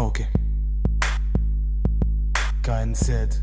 Ok. KNZ.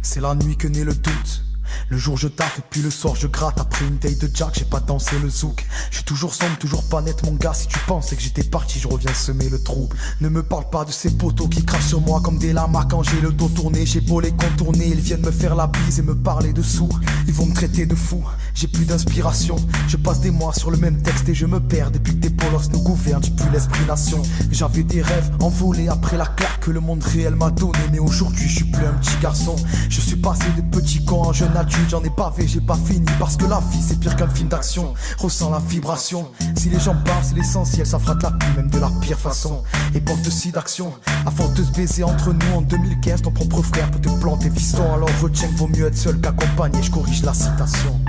C'est la nuit que naît le doute. Le jour je taffe et puis le soir je gratte. Après une taille de Jack, j'ai pas dansé le zouk. Je suis toujours sombre, toujours pas net mon gars. Si tu pensais que j'étais parti, je reviens semer le trouble. Ne me parle pas de ces poteaux qui crachent sur moi comme des lamas quand j'ai le dos tourné. J'ai beau les contourner, ils viennent me faire la bise et me parler de sous. Ils vont me traiter de fou, j'ai plus d'inspiration. Je passe des mois sur le même texte et je me perds. Depuis que des polos nous gouvernent, j'ai plus l'esprit nation. J'avais des rêves envolés après la claque que le monde réel m'a donné. Mais aujourd'hui je suis plus un petit garçon. Je suis passé de petit con en jeune adulte. J'en ai bavé, j'ai pas fini parce que la vie c'est pire qu'un film d'action. Ressens la vibration. Si les gens parlent c'est l'essentiel, ça fera de la pluie même de la pire façon. Époque de d'action. À force de se baiser entre nous en 2015, ton propre frère peut te planter fiston. Alors retiens que vaut mieux être seul qu'accompagné. Je corrige la citation.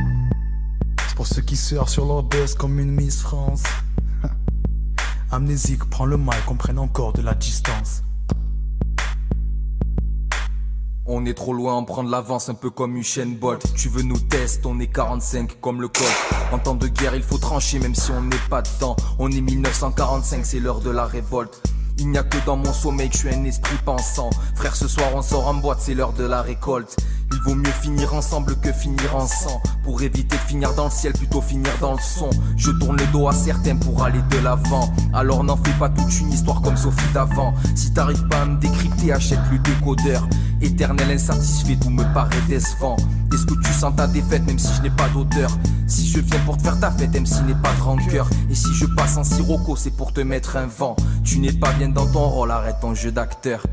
C'est pour ceux qui surfent sur leur buzz comme une Miss France. Amnésique, prends le mic, qu'on prenne encore de la distance. On est trop loin, on prend de l'avance, un peu comme Usain Bolt. Tu veux nous tester, on est 45 comme le Colt. En temps de guerre, il faut trancher même si on n'est pas dedans. On est 1945, c'est l'heure de la révolte. Il n'y a que dans mon sommeil que je suis un esprit pensant. Frère, ce soir on sort en boîte, c'est l'heure de la récolte. Il vaut mieux finir ensemble que finir en sang. Pour éviter de finir dans le ciel, plutôt finir dans le son. Je tourne le dos à certains pour aller de l'avant. Alors n'en fais pas toute une histoire comme Sophie d'avant. Si t'arrives pas à me décrypter, achète le décodeur. Éternel insatisfait, tout me paraît décevant. Est-ce que tu sens ta défaite même si je n'ai pas d'odeur? Si je viens pour te faire ta fête, MC n'est pas de rancœur. Et si je passe en sirocco, c'est pour te mettre un vent. Tu n'es pas bien dans ton rôle, arrête ton jeu d'acteur.